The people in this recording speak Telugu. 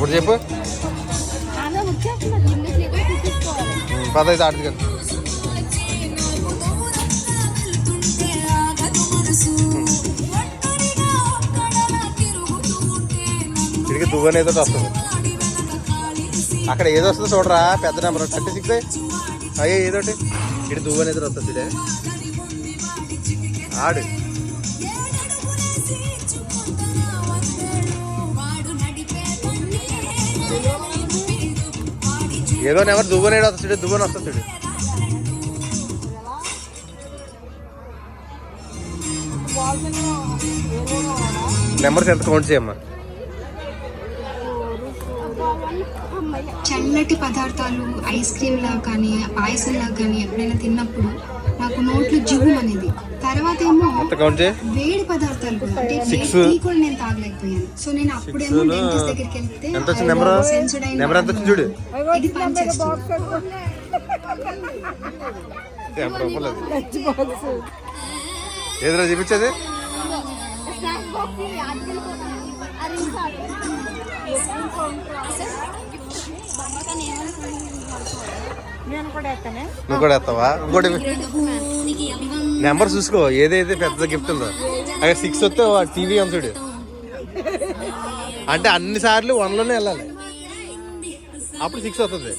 ఇప్పుడు చెప్పు. పదైతే ఆడదు కదా. ఇక్కడికి దువ్వని ఏదో వస్తుంది. అక్కడ ఏదో వస్తుంది చూడరా, పెద్ద నెంబర్ 36 అయ్యే ఏదోటి. ఇటు దువ్వని ఏదో వస్తుంది ఇదే ఆడు. ఏదో నెంబర్ దువ్వని ఏడు వస్తుంది, దువ్వని వస్తుంది. నెంబర్స్ ఎంత కౌంట్ చేయమ్మా. చల్లటి పదార్థాలు ఐస్ క్రీమ్ లా కానీ పాయసంలా కానీ ఎప్పుడైనా తిన్నప్పుడు నాకు నోట్లు జివ్వు అనేది. తర్వాత ఏమో వేడి పదార్థాలు కూడా అంటే టీ కూడా నేను తాగలేకపోయాను. సో నేను అప్పుడేమో డెంటిస్ట్ దగ్గరికి వెళ్తే ఇది ఏదో చూపించేది. నువ్వు కూడా వేస్తావా? ఇంకోటి నెంబర్ చూసుకో, ఏదైతే పెద్ద గిఫ్ట్ ఉందో. అక్కడ 6 వస్తే టీవీ అంతుడు అంటే అన్ని సార్లు 1లోనే వెళ్ళాలి, అప్పుడు 6 వస్తుంది.